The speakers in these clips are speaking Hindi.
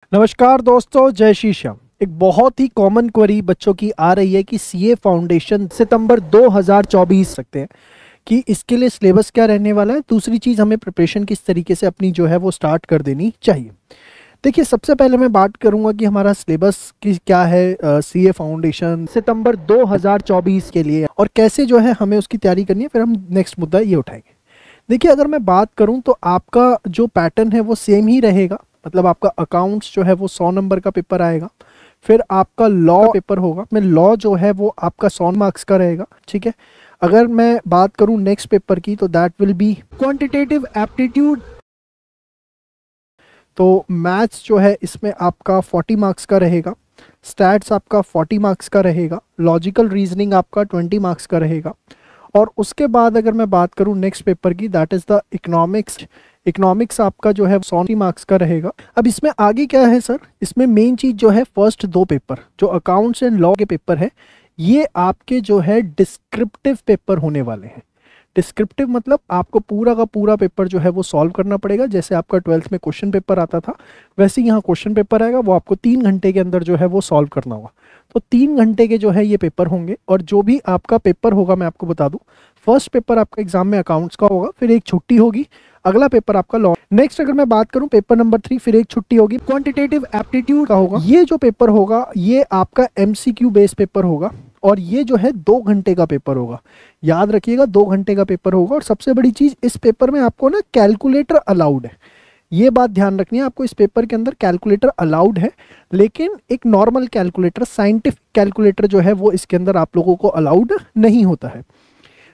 नमस्कार दोस्तों, जय श्री श्याम। एक बहुत ही कॉमन क्वेरी बच्चों की आ रही है कि सीए फाउंडेशन सितंबर 2024 सकते हैं कि इसके लिए सिलेबस क्या रहने वाला है। दूसरी चीज़, हमें प्रिपरेशन किस तरीके से अपनी जो है वो स्टार्ट कर देनी चाहिए। देखिए, सबसे पहले मैं बात करूंगा कि हमारा सिलेबस की क्या है सीए फाउंडेशन सितंबर 2024 के लिए और कैसे जो है हमें उसकी तैयारी करनी है। फिर हम नेक्स्ट मुद्दा ये उठाएंगे। देखिए, अगर मैं बात करूं तो आपका जो पैटर्न है वो सेम ही रहेगा। मतलब आपका अकाउंट्स जो है वो 100 नंबर का पेपर आएगा। फिर आपका लॉ पेपर होगा, मैं लॉ जो है वो आपका 100 मार्क्स का रहेगा। ठीक है। अगर मैं बात करूं नेक्स्ट पेपर की तो that will be quantitative aptitude. तो मैथ्स जो है इसमें आपका 40 मार्क्स का रहेगा। स्टैट्स आपका 40 मार्क्स का रहेगा। लॉजिकल रीजनिंग आपका 20 मार्क्स का रहेगा। और उसके बाद अगर मैं बात करूं नेक्स्ट पेपर की, that is the economics. Economics आपका जो है 100 मार्क्स का रहेगा। अब इसमें आगे क्या है सर, इसमें मेन चीज़ जो है फर्स्ट दो पेपर जो अकाउंट्स एंड लॉ के पेपर है, ये आपके जो है डिस्क्रिप्टिव पेपर होने वाले हैं। डिस्क्रिप्टिव मतलब आपको पूरा का पूरा पेपर जो है वो सॉल्व करना पड़ेगा। जैसे आपका 12th में क्वेश्चन पेपर आता था, वैसे ही यहाँ क्वेश्चन पेपर आएगा। वो आपको 3 घंटे के अंदर जो है वो सॉल्व करना होगा। तो 3 घंटे के जो है ये पेपर होंगे। और जो भी आपका पेपर होगा, मैं आपको बता दूं, फर्स्ट पेपर आपका एग्जाम में अकाउंट्स का होगा, फिर एक छुट्टी होगी। अगला पेपर आपका लॉ। नेक्स्ट अगर मैं बात करूं पेपर नंबर 3, फिर एक छुट्टी होगी, क्वांटिटेटिव एप्टीट्यूड का होगा। ये जो पेपर होगा ये आपका एमसीक्यू बेस्ड पेपर होगा और ये जो है 2 घंटे का पेपर होगा। याद रखिएगा, 2 घंटे का पेपर होगा। और सबसे बड़ी चीज, इस पेपर में आपको ना कैलकुलेटर अलाउड है। ये बात ध्यान रखनी है आपको, इस पेपर के अंदर कैलकुलेटर अलाउड है, लेकिन एक नॉर्मल कैलकुलेटर, साइंटिफिक कैलकुलेटर जो है वो इसके अंदर आप लोगों को अलाउड नहीं होता है।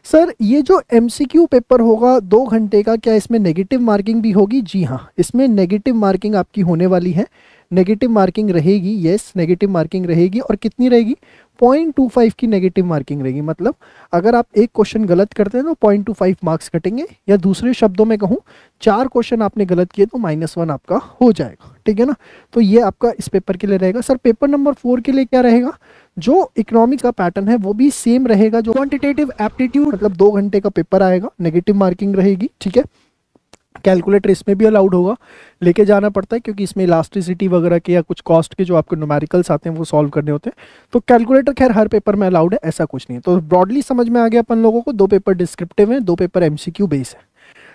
सर, ये जो एमसीक्यू पेपर होगा 2 घंटे का, क्या इसमें नेगेटिव मार्किंग भी होगी? जी हाँ, इसमें नेगेटिव मार्किंग आपकी होने वाली है। नेगेटिव मार्किंग रहेगी, यस, नेगेटिव मार्किंग रहेगी। और कितनी रहेगी? 0.25 की नेगेटिव मार्किंग रहेगी। मतलब अगर आप एक क्वेश्चन गलत करते हैं तो 0.25 मार्क्स कटेंगे, या दूसरे शब्दों में कहूँ, 4 क्वेश्चन आपने गलत किए तो -1 आपका हो जाएगा। ठीक है ना। तो ये आपका इस पेपर के लिए रहेगा। सर, पेपर नंबर 4 के लिए क्या रहेगा? जो इकोनॉमिक्स का पैटर्न है वो भी सेम रहेगा। जो क्वांटिटेटिव एप्टीट्यूड, मतलब 2 घंटे का पेपर आएगा, नेगेटिव मार्किंग रहेगी। ठीक है। कैलकुलेटर इसमें भी अलाउड होगा, लेके जाना पड़ता है क्योंकि इसमें इलास्टिसिटी वगैरह के या कुछ कॉस्ट के जो आपको न्यूमेरिकल्स आते हैं वो सॉल्व करने होते हैं। तो कैलकुलेटर खैर हर पेपर में अलाउड है, ऐसा कुछ नहीं है। तो ब्रॉडली समझ में आ गया अपन लोगों को, 2 पेपर डिस्क्रिप्टिव हैं, 2 पेपर एमसीक्यू बेस है।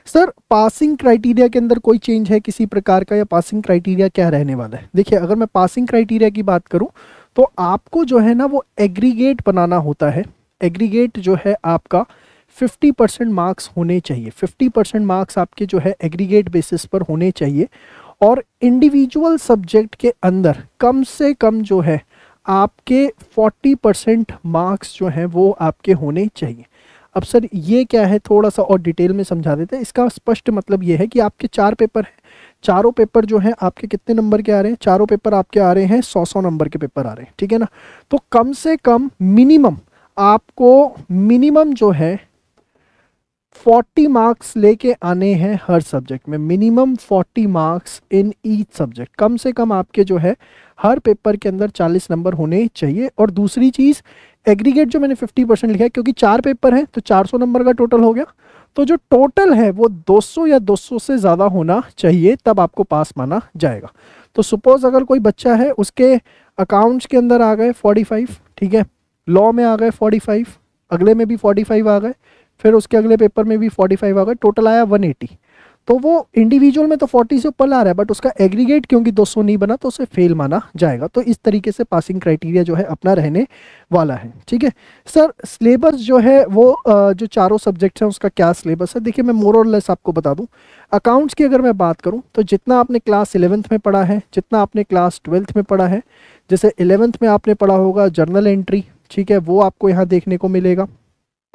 सर, पासिंग क्राइटेरिया के अंदर कोई चेंज है किसी प्रकार का, या पासिंग क्राइटेरिया क्या रहने वाला है? देखिए, अगर मैं पासिंग क्राइटेरिया की बात करूं तो आपको जो है ना वो एग्रीगेट बनाना होता है। एग्रीगेट जो है आपका 50% मार्क्स होने चाहिए। 50% मार्क्स आपके जो है एग्रीगेट बेसिस पर होने चाहिए। और इंडिविजुअल सब्जेक्ट के अंदर कम से कम जो है आपके 40% मार्क्स जो हैं वो आपके होने चाहिए। अब सर, ये क्या है, थोड़ा सा और डिटेल में समझा देते हैं। इसका स्पष्ट मतलब ये है कि आपके 4 पेपर हैं। चारों पेपर जो हैं आपके कितने नंबर के आ रहे हैं? चारों पेपर आपके आ रहे हैं 100 नंबर के पेपर आ रहे हैं। ठीक है ना। तो कम से कम मिनिमम आपको मिनिमम जो है 40 मार्क्स लेके आने हैं हर सब्जेक्ट में। Minimum 40 marks in each subject. कम से कम आपके जो है हर पेपर के अंदर 40 नंबर होने चाहिए। और दूसरी चीज़, एग्रीगेट जो मैंने 50% लिखा है क्योंकि 4 पेपर हैं तो 400 नंबर का टोटल हो गया। तो जो टोटल है वो 200 या 200 से ज़्यादा होना चाहिए, तब आपको पास माना जाएगा। तो सपोज अगर कोई बच्चा है, उसके अकाउंट्स के अंदर आ गए 45, ठीक है, लॉ में आ गए 45, अगले में भी 45 आ गए, फिर उसके अगले पेपर में भी 45 आ गए, टोटल आया 180। तो वो इंडिविजुअल में तो 40 से ऊपर आ रहा है, बट उसका एग्रीगेट क्योंकि 200 नहीं बना तो उसे फेल माना जाएगा। तो इस तरीके से पासिंग क्राइटेरिया जो है अपना रहने वाला है। ठीक है। सर, सिलेबस जो है वो जो चारों सब्जेक्ट्स हैं उसका क्या सिलेबस है? देखिए, मैं मोर और लेस आपको बता दूं। अकाउंट्स की अगर मैं बात करूं तो जितना आपने क्लास 11th में पढ़ा है, जितना आपने क्लास 12th में पढ़ा है, जैसे 11th में आपने पढ़ा होगा जर्नल एंट्री, ठीक है, वो आपको यहाँ देखने को मिलेगा।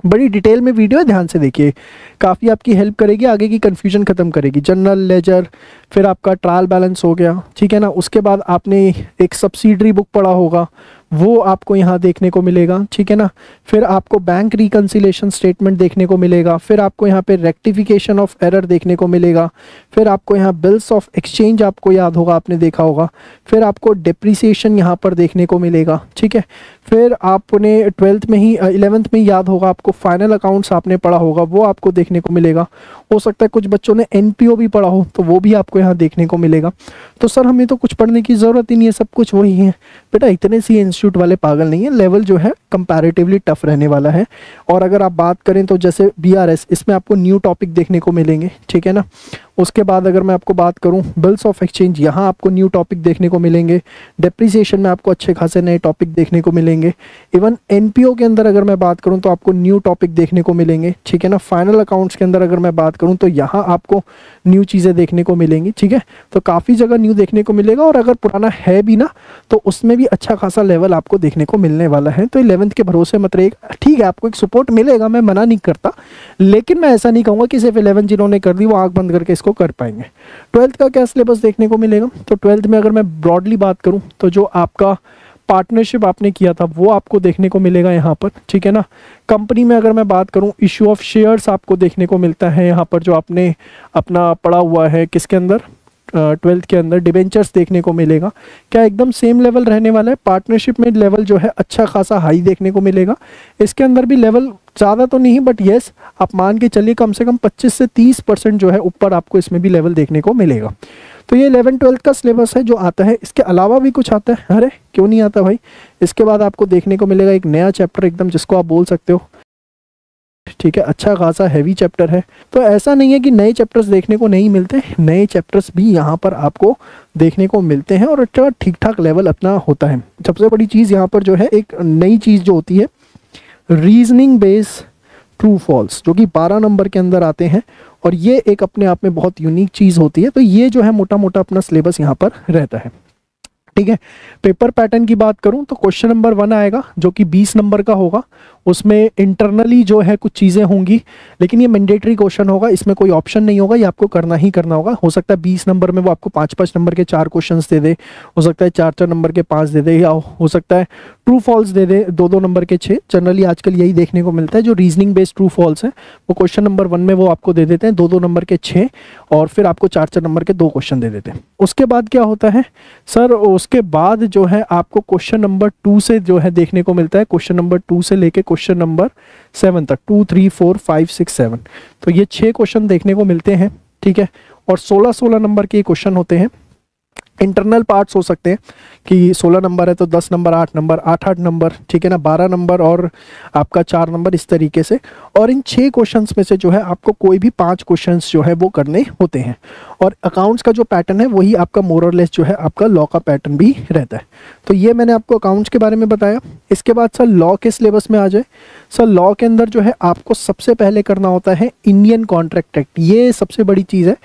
बड़ी डिटेल में वीडियो है, ध्यान से देखिए, काफ़ी आपकी हेल्प करेगी, आगे की कन्फ्यूजन खत्म करेगी। जनरल लेजर, फिर आपका ट्रायल बैलेंस हो गया। ठीक है ना। उसके बाद आपने एक सब्सिडरी बुक पढ़ा होगा, वो आपको यहाँ देखने को मिलेगा, ठीक है ना। फिर आपको बैंक रिकंसिलेशन स्टेटमेंट देखने को मिलेगा, फिर आपको यहाँ पे रेक्टिफिकेशन ऑफ एरर देखने को मिलेगा, फिर आपको यहाँ बिल्स ऑफ एक्सचेंज आपको याद होगा, आपने देखा होगा, फिर आपको डिप्रिसिएशन यहाँ पर देखने को मिलेगा, ठीक है। फिर आपने 12th में ही 11th में ही याद होगा आपको, फाइनल अकाउंट्स आपने पढ़ा होगा, वो आपको देखने को मिलेगा। हो सकता है कुछ बच्चों ने एनपीओ भी पढ़ा हो, तो वो भी आपको यहाँ देखने को मिलेगा। तो सर हमें तो कुछ पढ़ने की ज़रूरत ही नहीं है, सब कुछ वही है। बेटा इतने सी इंस्टीट्यूट वाले पागल नहीं है, लेवल जो है कंपैरेटिवली टफ रहने वाला है। और अगर आप बात करें तो जैसे बीआरएस, इसमें आपको न्यू टॉपिक देखने को मिलेंगे, ठीक है ना। उसके बाद अगर मैं आपको बात करूं बिल्स ऑफ एक्सचेंज, यहाँ आपको न्यू टॉपिक देखने को मिलेंगे। डेप्रिसिएशन में आपको अच्छे खासे नए टॉपिक देखने को मिलेंगे। इवन एनपीओ के अंदर अगर मैं बात करूं तो आपको न्यू टॉपिक देखने को मिलेंगे, ठीक है ना। फाइनल अकाउंट्स के अंदर अगर मैं बात करूं तो यहाँ आपको न्यू चीज़ें देखने को मिलेंगी, ठीक है। तो काफ़ी जगह न्यू देखने को मिलेगा, और अगर पुराना है भी ना तो उसमें भी अच्छा खासा लेवल आपको देखने को मिलने वाला है। तो 11th के भरोसे मत रहिएगा, ठीक है, आपको एक सपोर्ट मिलेगा, मैं मना नहीं करता, लेकिन मैं ऐसा नहीं कहूँगा कि सिर्फ 11 जिन्होंने कर दी वो आँख बंद करके इसको कर पाएंगे। 12th का क्या सिलेबस देखने को मिलेगा, तो 12th में अगर मैं ब्रॉडली बात करूँ तो जो आपका पार्टनरशिप आपने किया था वो आपको देखने को मिलेगा यहाँ पर, ठीक है ना। कंपनी में अगर मैं बात करूँ, इशू ऑफ शेयर्स आपको देखने को मिलता है यहाँ पर, जो आपने अपना पढ़ा हुआ है किसके अंदर, 12th के अंदर डिबेंचर्स देखने को मिलेगा। क्या एकदम सेम लेवल रहने वाला है, पार्टनरशिप में लेवल जो है अच्छा खासा हाई देखने को मिलेगा। इसके अंदर भी लेवल ज़्यादा तो नहीं, बट येस आप मान के चलिए कम से कम 25 से 30% जो है ऊपर आपको इसमें भी लेवल देखने को मिलेगा। तो ये 11-12 का सिलेबस है जो आता है। इसके अलावा भी कुछ आता है, अरे क्यों नहीं आता भाई। इसके बाद आपको देखने को मिलेगा एक नया चैप्टर एकदम, जिसको आप बोल सकते हो, ठीक है, अच्छा खासा हैवी चैप्टर है। तो ऐसा नहीं है कि नए चैप्टर्स देखने को नहीं मिलते, नए चैप्टर्स भी यहाँ पर आपको देखने को मिलते हैं, और अच्छा ठीक ठाक लेवल अपना होता है। सबसे बड़ी चीज़ यहाँ पर जो है, एक नई चीज़ जो होती है, रीजनिंग बेस ट्रू फॉल्स, जो कि 12 नंबर के अंदर आते हैं, और ये एक अपने आप में बहुत यूनिक चीज़ होती है। तो ये जो है मोटा मोटा अपना सिलेबस यहाँ पर रहता है, ठीक है। पेपर पैटर्न की बात करूं तो क्वेश्चन नंबर 1 आएगा जो कि 20 नंबर का होगा। उसमें इंटरनली जो है कुछ चीज़ें होंगी, लेकिन ये मैंडेटरी क्वेश्चन होगा, इसमें कोई ऑप्शन नहीं होगा, ये आपको करना ही करना होगा। हो सकता है 20 नंबर में वो आपको 5-5 नंबर के 4 क्वेश्चंस दे दे, हो सकता है 4-4 नंबर के 5 दे दे, या हो सकता है ट्रू फॉल्स दे दे 2-2 नंबर के 6। जनरली आजकल यही देखने को मिलता है। जो रीजनिंग बेस्ड ट्रू फॉल्स है वो क्वेश्चन नंबर 1 में वो आपको दे देते हैं 2-2 नंबर के 6, और फिर आपको 4-4 नंबर के 2 क्वेश्चन दे देते हैं। उसके बाद क्या होता है सर, उसके बाद जो है आपको क्वेश्चन नंबर 2 से जो है देखने को मिलता है, क्वेश्चन नंबर 2 से लेके क्वेश्चन नंबर 7 तक, 2, 3, 4, 5, 6, 7, तो ये 6 क्वेश्चन देखने को मिलते हैं, ठीक है। और 16-16 नंबर के क्वेश्चन होते हैं। इंटरनल पार्ट्स हो सकते हैं कि 16 नंबर है तो 10 नंबर, 8 नंबर, 8-8 नंबर, ठीक है ना, 12 नंबर और आपका 4 नंबर, इस तरीके से। और इन 6 क्वेश्चंस में से जो है आपको कोई भी 5 क्वेश्चंस जो है वो करने होते हैं। और अकाउंट्स का जो पैटर्न है वही आपका मोर और लेस जो है आपका लॉ का पैटर्न भी रहता है। तो ये मैंने आपको अकाउंट्स के बारे में बताया। इसके बाद सर लॉ के सिलेबस में आ जाए। सर लॉ के अंदर जो है आपको सबसे पहले करना होता है इंडियन कॉन्ट्रैक्ट एक्ट। ये सबसे बड़ी चीज़ है,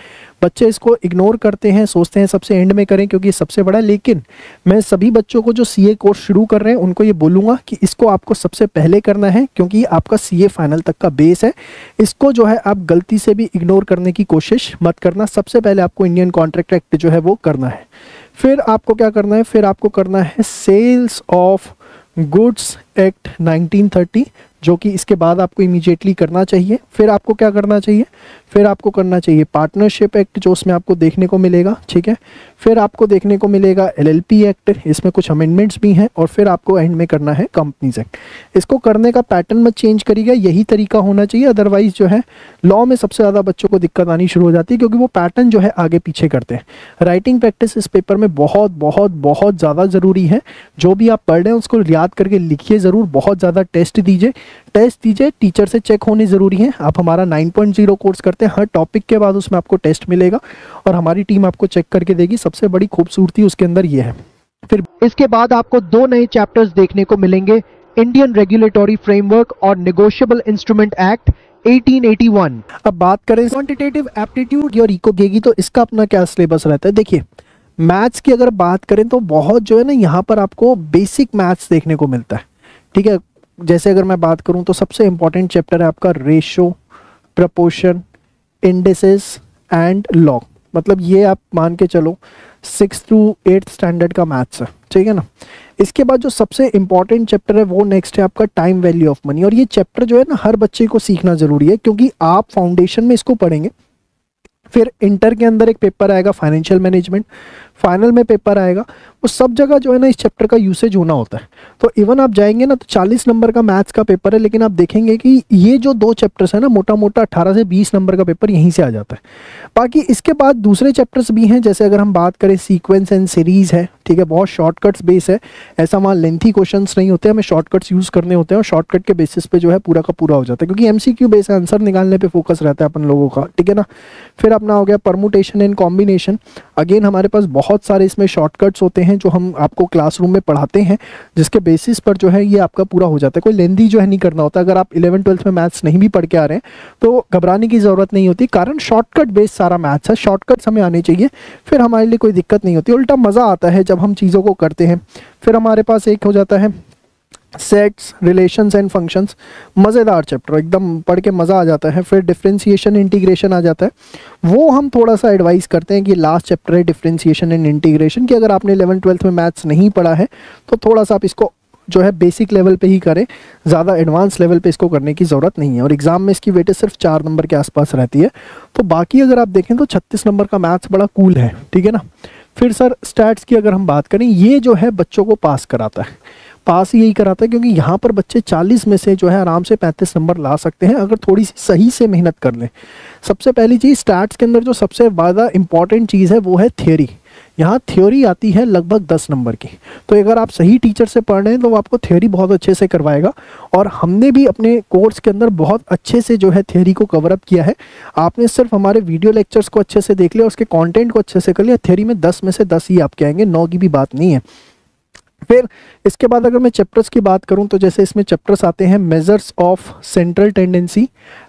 बच्चे इसको इग्नोर करते हैं, सोचते हैं सबसे एंड में करें क्योंकि ये सबसे बड़ा। लेकिन मैं सभी बच्चों को जो सीए कोर्स शुरू कर रहे हैं उनको ये बोलूँगा कि इसको आपको सबसे पहले करना है, क्योंकि आपका सीए फाइनल तक का बेस है। इसको जो है आप गलती से भी इग्नोर करने की कोशिश मत करना। सबसे पहले आपको इंडियन कॉन्ट्रैक्ट एक्ट जो है वो करना है। फिर आपको क्या करना है, फिर आपको करना है सेल्स ऑफ गुड्स एक्ट 1930, जो कि इसके बाद आपको इमीडिएटली करना चाहिए। फिर आपको क्या करना चाहिए, फिर आपको करना चाहिए पार्टनरशिप एक्ट, जो उसमें आपको देखने को मिलेगा, ठीक है। फिर आपको देखने को मिलेगा एलएलपी एक्ट, इसमें कुछ अमेंडमेंट्स भी हैं। और फिर आपको एंड में करना है कंपनीज एक्ट। इसको करने का पैटर्न मत चेंज करिएगा, यही तरीका होना चाहिए। अदरवाइज जो है लॉ में सबसे ज़्यादा बच्चों को दिक्कत आनी शुरू हो जाती है, क्योंकि वो पैटर्न जो है आगे पीछे करते हैं। राइटिंग प्रैक्टिस इस पेपर में बहुत बहुत बहुत ज़्यादा ज़रूरी है। जो भी आप पढ़ रहे हैं उसको याद करके लिखिए ज़रूर। बहुत ज़्यादा टेस्ट दीजिए, टीचर से चेक होने ज़रूरी है। आप हमारा 9.0 कोर्स करते हैं, हर टॉपिक के बाद उसमें आपको टेस्ट मिलेगा और हमारी टीम आपको चेक करके देगी। सबसे बड़ी खूबसूरती उसके अंदर ये है। फिर इसके बाद आपको 2 नए चैप्टर्स देखने को मिलेंगे, इंडियन रेगुलेटरी फ्रेमवर्क और नेगोशिएबल इंस्ट्रूमेंट एक्ट 1881। अब बात करें क्वांटिटेटिव एप्टीट्यूड और इको गेगी, तो इसका अपना क्या सिलेबस रहता है। देखिए मैथ्स की अगर बात करें तो बहुत जो है ना यहाँ पर आपको बेसिक मैथ्स देखने को मिलता है, ठीक है। जैसे अगर मैं बात करूं तो सबसे इंपॉर्टेंट चैप्टर है आपका ratio, proportion, indices and log. मतलब ये आप मान के चलो 6th to 8th स्टैंडर्ड का मैथ्स है, ठीक है ना। इसके बाद जो सबसे इंपॉर्टेंट चैप्टर है वो नेक्स्ट है आपका टाइम वैल्यू ऑफ मनी। और ये चैप्टर जो है ना हर बच्चे को सीखना जरूरी है, क्योंकि आप फाउंडेशन में इसको पढ़ेंगे, फिर इंटर के अंदर एक पेपर आएगा फाइनेंशियल मैनेजमेंट, फाइनल में पेपर आएगा, वो सब जगह जो है ना इस चैप्टर का यूसेज होना होता है। तो इवन आप जाएंगे ना तो 40 नंबर का मैथ्स का पेपर है, लेकिन आप देखेंगे कि ये जो 2 चैप्टर्स है ना मोटा मोटा 18 से 20 नंबर का पेपर यहीं से आ जाता है। बाकी इसके बाद दूसरे चैप्टर्स भी हैं, जैसे अगर हम बात करें सीक्वेंस एंड सीरीज है, ठीक है, बहुत शॉर्टकट्स बेस है, ऐसा वहाँ लेंथी क्वेश्चंस नहीं होते, हमें शॉर्टकट्स यूज़ करने होते हैं और शॉर्टकट के बेसिस पे जो है पूरा का पूरा हो जाता है, क्योंकि एमसीक्यू बेस आंसर निकालने पे फोकस रहता है अपन लोगों का, ठीक है ना। फिर अपना हो गया परमुटेशन एंड कॉम्बिनेशन, अगेन हमारे पास बहुत सारे इसमें शॉर्टकट्स होते हैं जो हम आपको क्लासरूम में पढ़ाते हैं, जिसके बेसिस पर जो है ये आपका पूरा हो जाता है, कोई लेंदी जो है नहीं करना होता। अगर आप 11th-12th में मैथ्स नहीं भी पढ़ के आ रहे हैं तो घबराने की ज़रूरत नहीं होती, कारण शॉर्टकट बेस सारा मैथ्स है, शॉर्टकट्स हमें आने चाहिए, फिर हमारे लिए कोई दिक्कत नहीं होती, उल्टा मज़ा आता है जब हम चीज़ों को करते हैं। फिर हमारे पास एक हो जाता है सेट्स, रिलेशंस एंड फंक्शंस, मज़ेदार चैप्टर, एकदम पढ़ के मज़ा आ जाता है। फिर डिफरेंशिएशन इंटीग्रेशन आ जाता है, वो हम थोड़ा सा एडवाइस करते हैं कि लास्ट चैप्टर है डिफरेंशिएशन एंड इंटीग्रेशन, कि अगर आपने 11th-12th में मैथ्स नहीं पढ़ा है तो थोड़ा सा आप इसको जो है बेसिक लेवल पे ही करें, ज़्यादा एडवांस लेवल पे इसको करने की ज़रूरत नहीं है। और एग्जाम में इसकी वेटेज सिर्फ 4 नंबर के आसपास रहती है। तो बाकी अगर आप देखें तो 36 नंबर का मैथ्स बड़ा कूल है, ठीक है ना। फिर सर स्टैट्स की अगर हम बात करें, ये जो है बच्चों को पास कराता है, पास यही कराता है, क्योंकि यहाँ पर बच्चे 40 में से जो है आराम से 35 नंबर ला सकते हैं अगर थोड़ी सी सही से मेहनत कर लें। सबसे पहली चीज़ स्टैट्स के अंदर जो सबसे ज़्यादा इंपॉर्टेंट चीज़ है वो है थ्योरी। यहाँ थ्योरी आती है लगभग 10 नंबर की, तो अगर आप सही टीचर से पढ़ रहे हैं तो वो आपको थ्योरी बहुत अच्छे से करवाएगा। और हमने भी अपने कोर्स के अंदर बहुत अच्छे से जो है थ्योरी को कवर अप किया है। आपने सिर्फ हमारे वीडियो लेक्चर्स को अच्छे से देख लिया, उसके कंटेंट को अच्छे से कर लिया, थ्योरी में 10 में से 10 ही आपके आएंगे, 9 की भी बात नहीं है। फिर इसके बाद अगर मैं चैप्टर्स की बात करूं तो जैसे इसमें चैप्टर्स आते हैं measures of central tendency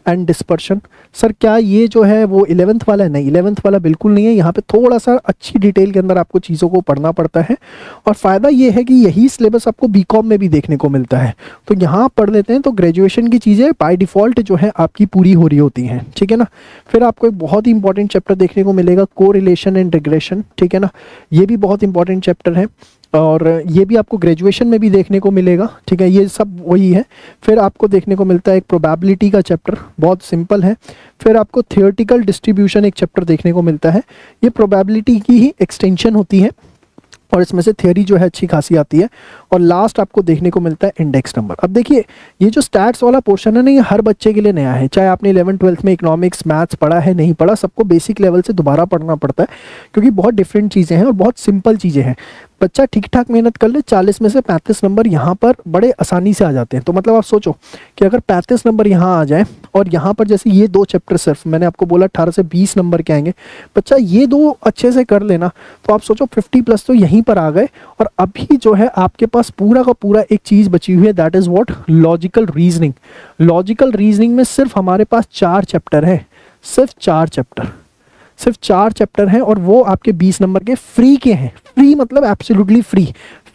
and dispersion. Sir क्या ये जो है वो 11th वाला है? नहीं, 11th वाला बिल्कुल नहीं है। यहाँ पे थोड़ा सा अच्छी डिटेल के अंदर आपको चीज़ों को पढ़ना पड़ता है, और फ़ायदा ये है कि यही सिलेबस आपको बीकॉम में भी देखने को मिलता है। तो यहाँ पढ़ लेते हैं तो ग्रेजुएशन की चीज़ें बाय डिफ़ॉल्ट जो है आपकी पूरी हो रही होती हैं, ठीक है ना। फिर आपको एक बहुत ही इंपॉर्टेंट चैप्टर देखने को मिलेगा कोरिलेशन एंड रिग्रेशन, ठीक है ना। ये भी बहुत इंपॉर्टेंट चैप्टर है और ये भी आपको ग्रेजुएशन में भी देखने को मिलेगा, ठीक है। ये सब वही है। फिर आपको देखने को मिलता है एक प्रोबेबिलिटी का चैप्टर, बहुत सिंपल है। फिर आपको थियोरेटिकल डिस्ट्रीब्यूशन एक चैप्टर देखने को मिलता है, ये प्रोबेबिलिटी की ही एक्सटेंशन होती है और इसमें से थ्योरी जो है अच्छी खासी आती है। और लास्ट आपको देखने को मिलता है इंडेक्स नंबर। अब देखिए ये जो स्टैट्स वाला पोर्शन है ना, ये हर बच्चे के लिए नया है, चाहे आपने 11th-12th में इकोनॉमिक्स मैथ्स पढ़ा है नहीं पढ़ा, सबको बेसिक लेवल से दोबारा पढ़ना पड़ता है, क्योंकि बहुत डिफरेंट चीज़ें हैं और बहुत सिंपल चीज़ें हैं। बच्चा ठीक ठाक मेहनत कर ले, 40 में से 35 नंबर यहाँ पर बड़े आसानी से आ जाते हैं। तो मतलब आप सोचो कि अगर 35 नंबर यहाँ आ जाए और यहाँ पर जैसे ये 2 चैप्टर सिर्फ मैंने आपको बोला 18 से 20 नंबर के आएंगे, बच्चा ये 2 अच्छे से कर लेना तो आप सोचो 50+ तो यहीं पर आ गए। और अभी जो है आपके पास पूरा का पूरा एक चीज़ बची हुई है, that is what, logical reasoning. Logical reasoning में सिर्फ हमारे पास 4 चैप्टर है, सिर्फ 4 चैप्टर हैं और वो आपके 20 नंबर के फ्री के हैं। फ्री मतलब एब्सोल्युटली फ्री,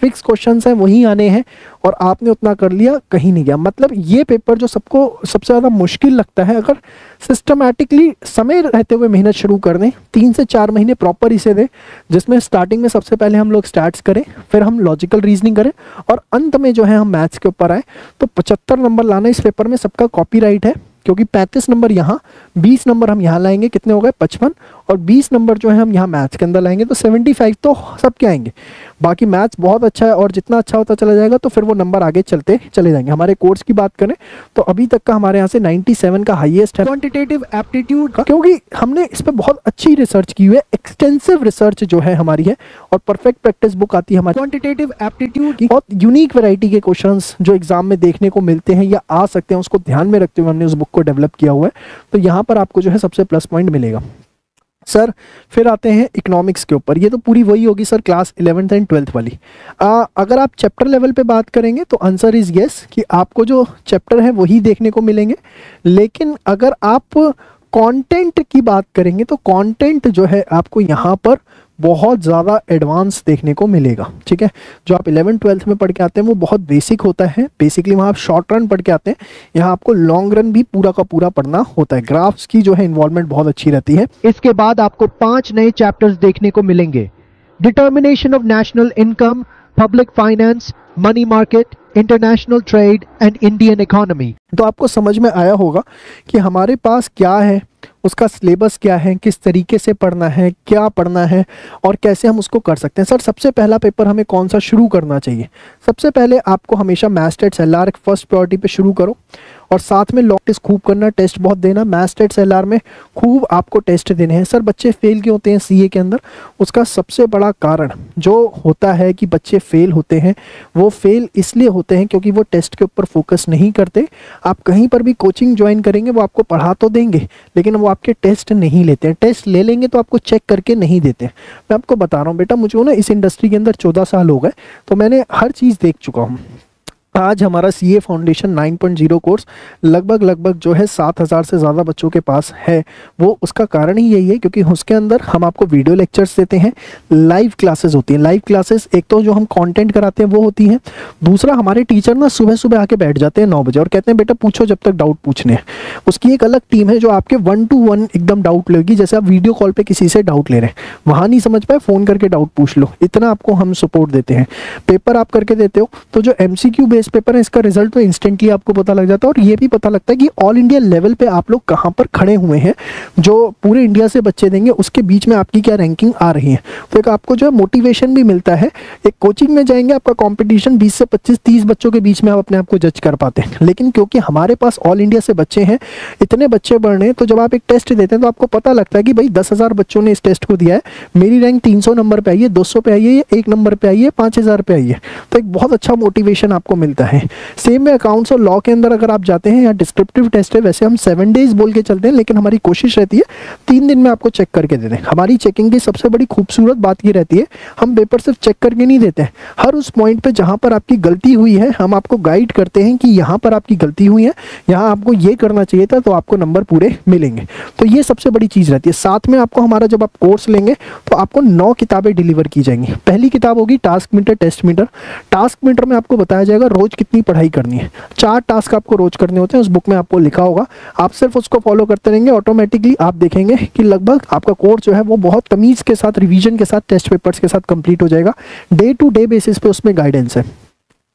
फिक्स क्वेश्चंस हैं वही आने हैं और आपने उतना कर लिया, कहीं नहीं गया। मतलब ये पेपर जो सबको सबसे ज़्यादा मुश्किल लगता है, अगर सिस्टमैटिकली समय रहते हुए मेहनत शुरू कर दें, 3 से 4 महीने प्रॉपर इसे दें, जिसमें स्टार्टिंग में सबसे पहले हम लोग स्टैट्स करें, फिर हम लॉजिकल रीजनिंग करें और अंत में जो है हम मैथ्स के ऊपर आए, तो 75 नंबर लाना इस पेपर में सबका कॉपीराइट है। क्योंकि 35 नंबर यहाँ, 20 नंबर हम यहाँ लाएंगे, कितने हो गए 55, और 20 नंबर जो है हम यहाँ मैथ्स के अंदर लाएंगे, तो 75 तो सबके आएंगे। बाकी मैथ्स बहुत अच्छा है और जितना अच्छा होता चला जाएगा तो फिर वो नंबर आगे चलते चले जाएंगे। हमारे कोर्स की बात करें तो अभी तक का हमारे यहाँ से 97 का हाईएस्ट है क्वांटिटेटिव एप्टीट्यूड का, क्योंकि हमने इस पर बहुत अच्छी रिसर्च की हुई है, एक्सटेंसिव रिसर्च जो है हमारी है, और परफेक्ट प्रैक्टिस बुक आती है हमारी क्वांटिटेटिव एप्टीट्यूड की। बहुत यूनिक वैरायटी के क्वेश्चंस जो एग्जाम में देखने को मिलते हैं या आ सकते हैं, उसको ध्यान में रखते हुए हमने उस बुक को डेवलप किया हुआ है। तो यहाँ पर आपको जो है सबसे प्लस पॉइंट मिलेगा। सर फिर आते हैं इकोनॉमिक्स के ऊपर, ये तो पूरी वही होगी sir class 11th and 12th वाली। अगर आप चैप्टर लेवल पे बात करेंगे तो आंसर इज यस कि आपको जो चैप्टर है वही देखने को मिलेंगे, लेकिन अगर आप कंटेंट की बात करेंगे तो कंटेंट जो है आपको यहाँ पर बहुत ज़्यादा एडवांस देखने को मिलेगा, ठीक है। जो आप 11th-12th में पढ़ के आते हैं वो बहुत बेसिक होता है, बेसिकली वहाँ आप शॉर्ट रन पढ़ के आते हैं, यहाँ आपको लॉन्ग रन भी पूरा का पूरा पढ़ना होता है। ग्राफ्स की जो है इन्वॉल्वमेंट बहुत अच्छी रहती है। इसके बाद आपको 5 नए चैप्टर्स देखने को मिलेंगे, determination of national income, public finance, money market, international trade and Indian economy. तो आपको समझ में आया होगा कि हमारे पास क्या है, उसका सिलेबस क्या है, किस तरीके से पढ़ना है, क्या पढ़ना है और कैसे हम उसको कर सकते हैं। सर सबसे पहला पेपर हमें कौन सा शुरू करना चाहिए? सबसे पहले आपको हमेशा मैथ्स टेट्स एलआर फर्स्ट प्रायोरिटी पे शुरू करो और साथ में लॉन्ग टेस्ट खूब करना, टेस्ट बहुत देना। मैथ्स टेट्स एलआर में खूब आपको टेस्ट देने हैं। सर बच्चे फेल क्यों होते हैं सीए के अंदर? उसका सबसे बड़ा कारण जो होता है कि बच्चे फेल होते हैं, वो फेल इसलिए होते हैं क्योंकि वो टेस्ट के ऊपर फोकस नहीं करते। आप कहीं पर भी कोचिंग ज्वाइन करेंगे, वो आपको पढ़ा तो देंगे लेकिन वो आपके टेस्ट नहीं लेते हैं। टेस्ट ले लेंगे तो आपको चेक करके नहीं देते। मैं आपको बता रहा हूँ बेटा, मुझे ना इस इंडस्ट्री के अंदर 14 साल हो गए, तो मैंने हर चीज़ देख चुका हूँ। आज हमारा सीए फाउंडेशन 9.0 कोर्स लगभग जो है 7,000 से ज़्यादा बच्चों के पास है। वो उसका कारण ही यही है क्योंकि उसके अंदर हम आपको वीडियो लेक्चर्स देते हैं, लाइव क्लासेस होती हैं। लाइव क्लासेस एक तो जो हम कंटेंट कराते हैं वो होती हैं, दूसरा हमारे टीचर ना सुबह सुबह आके बैठ जाते हैं 9 बजे और कहते हैं बेटा पूछो जब तक डाउट पूछने हैं। उसकी एक अलग टीम है जो आपके 1 to 1 एकदम डाउट लेगी, जैसे आप वीडियो कॉल पर किसी से डाउट ले रहे हैं, वहाँ नहीं समझ पाए फ़ोन करके डाउट पूछ लो, इतना आपको हम सपोर्ट देते हैं। पेपर आप करके देते हो तो जो MCQ बेस्ड पेपर है इसका रिजल्ट तो इंस्टेंटली आपको पता लग जाता है और ये भी पता लगता है कि ऑल इंडिया लेवल पे आप लोग कहाँ पर खड़े हुए हैं। जो पूरे इंडिया से बच्चे देंगे उसके बीच में आपकी क्या रैंकिंग आ रही है, तो एक आपको जो है मोटिवेशन भी मिलता है। एक कोचिंग में जाएंगे, आपका कंपटीशन 20 से 25-30 बच्चों के बीच में आप अपने आप को जज कर पाते हैं, लेकिन क्योंकि हमारे पास ऑल इंडिया से बच्चे हैं, इतने बच्चे बढ़ रहे हैं, तो जब आप एक टेस्ट देते हैं तो आपको पता लगता है कि भाई 10,000 बच्चों ने इस टेस्ट को दिया है, मेरी रैंक 300 नंबर पे आई है, 200 पे आई है, 1 नंबर पे आई है, 5,000 पे आई है। तो एक बहुत अच्छा मोटिवेशन आपको मिलता है। सेम में अकाउंट्स और लॉ के अंदर अगर आप जाते हैं, या डिस्क्रिप्टिव टेस्ट है, वैसे हम 7 डेज बोल के चलते हैं, लेकिन हमारी कोशिश रहती है 3 दिन में आपको चेक करके दे दें। हमारी चेकिंग की सबसे बड़ी खूबसूरत बात ये रहती है, हम पेपर सिर्फ चेक करके नहीं देते हैं, हर उस पॉइंट पे जहाँ पर आपकी गलती हुई है हम आपको गाइड करते हैं कि यहाँ पर आपकी गलती हुई है, यहाँ आपको ये करना चाहिए था, तो आपको नंबर पूरे मिलेंगे। तो ये सबसे बड़ी चीज़ रहती है। साथ में आपको हमारा जब आप कोर्स लेंगे तो आपको 9 किताबें डिलीवर की जाएंगी। पहली किताब होगी task meter test meter. Task meter में आपको बताया जाएगा रोज कितनी पढ़ाई करनी है। 4 टास्क आपको रोज करने होते हैं, उस बुक में आपको लिखा होगा, आप सिर्फ उसको फॉलो करते रहेंगे, ऑटोमेटिकली आप देखेंगे कि लगभग आपका कोर्स जो है वो बहुत तमीज़ के साथ, रिवीजन के साथ, टेस्ट पेपर्स के साथ कंप्लीट हो जाएगा। डे टू डे बेसिस पे उसमें गाइडेंस है।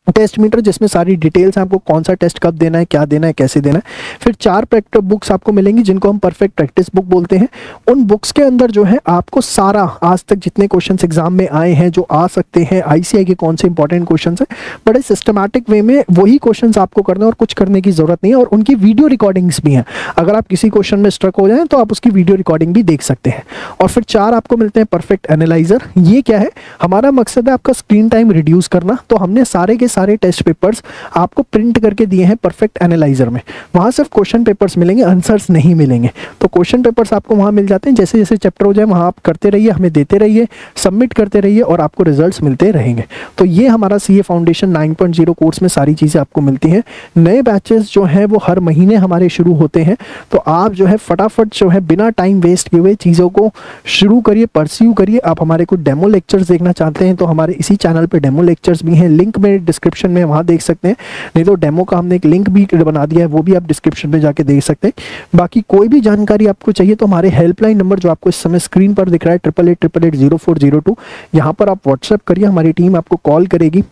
टेस्ट मीटर जिसमें सारी डिटेल्स हैं, आपको कौन सा टेस्ट कब देना है, क्या देना है, कैसे देना है। फिर 4 प्रैक्टिस बुक्स आपको मिलेंगी जिनको हम परफेक्ट प्रैक्टिस बुक बोलते हैं। उन बुक्स के अंदर जो है आपको सारा आज तक जितने क्वेश्चंस एग्जाम में आए हैं, जो आ सकते हैं, ICI के कौन से इंपॉर्टेंट क्वेश्चंस हैं, बड़े सिस्टमैटिक वे में वही क्वेश्चंस आपको करने और कुछ करने की जरूरत नहीं है। और उनकी वीडियो रिकॉर्डिंग्स भी हैं, अगर आप किसी क्वेश्चन में स्ट्रक हो जाएं तो आप उसकी वीडियो रिकॉर्डिंग भी देख सकते हैं। और फिर 4 आपको मिलते हैं परफेक्ट एनालाइजर। ये क्या है? हमारा मकसद है आपका स्क्रीन टाइम रिड्यूस करना, तो हमने सारे के सारे टेस्ट पेपर आपको प्रिंट करके दिए हैं परफेक्ट एनालाइजर में। वहां सिर्फ क्वेश्चन पेपर्स मिलेंगे, आंसर्स नहीं मिलेंगे। तो क्वेश्चन पेपर्स आपको वहां मिल जाते हैं, जैसे जैसे चैप्टर हो जाए वहां आप करते रहिए, हमें देते रहिए, सबमिट करते रहिए और आपको रिजल्ट्स मिलते रहेंगे। तो ये हमारा सीए फाउंडेशन 9.0 कोर्स में सारी चीज़ें आपको मिलती हैं। नए बैचेस जो हैं वो हर महीने हमारे शुरू होते हैं, तो आप जो है फटाफट जो है बिना टाइम वेस्ट किए हुए चीज़ों को शुरू करिए, परस्यू करिए। आप हमारे कुछ डेमो लेक्चर्स देखना चाहते हैं तो हमारे इसी चैनल पर डेमो लेक्चर्स भी हैं, लिंक मेरे डिस्क्रिप्शन में वहाँ देख सकते हैं, नहीं तो डेमो का हमने एक लिंक भी बना दिया है, वो भी आप डिस्क्रिप्शन में जाके देख सकते हैं। बाकी कोई भी जानकारी आपको चाहिए तो हमारे हेल्पलाइन नंबर जो आपको इस समय स्क्रीन पर दिख रहा है 8888880402, यहाँ पर आप व्हाट्सएप करिए, हमारी टीम आपको कॉल करेगी,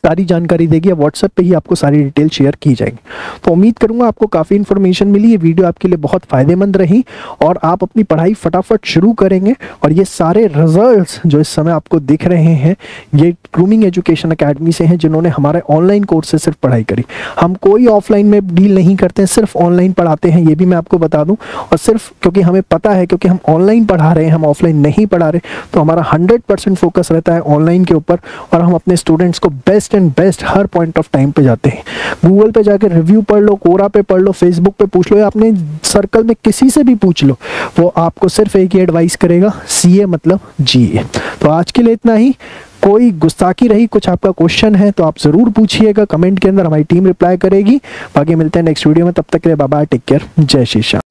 सारी जानकारी देगी, या व्हाट्सएप पे ही आपको सारी डिटेल शेयर की जाएगी। तो उम्मीद करूंगा आपको काफ़ी इन्फॉर्मेशन मिली, ये वीडियो आपके लिए बहुत फ़ायदेमंद रही और आप अपनी पढ़ाई फटाफट शुरू करेंगे। और ये सारे रिजल्ट्स जो इस समय आपको दिख रहे हैं ये ग्रूमिंग एजुकेशन अकेडमी से हैं, जिन्होंने हमारे ऑनलाइन कोर्स से सिर्फ पढ़ाई करी। हम कोई ऑफलाइन में डील नहीं करते हैं, सिर्फ ऑनलाइन पढ़ाते हैं, ये भी मैं आपको बता दूँ। और सिर्फ क्योंकि हमें पता है, क्योंकि हम ऑनलाइन पढ़ा रहे हैं, हम ऑफलाइन नहीं पढ़ा रहे, तो हमारा 100% फोकस रहता है ऑनलाइन के ऊपर और हम अपने स्टूडेंट्स को best and best her point of time पे जाते हैं। गूगल पे जाकर रिव्यू पढ़ लो, कोरा पे पढ़ लो, फेसबुक पे पूछ लो, या अपने सर्कल में किसी से भी पूछ लो, वो आपको सिर्फ एक ही एडवाइस करेगा, सीए मतलब जीए। तो आज के लिए इतना ही। कोई गुस्ताखी रही, कुछ आपका क्वेश्चन है तो आप ज़रूर पूछिएगा कमेंट के अंदर, हमारी टीम रिप्लाई करेगी। बाकी मिलते हैं नेक्स्ट वीडियो में, तब तक के लिए बाय बाय, टेक केयर, जय श्री श्याम।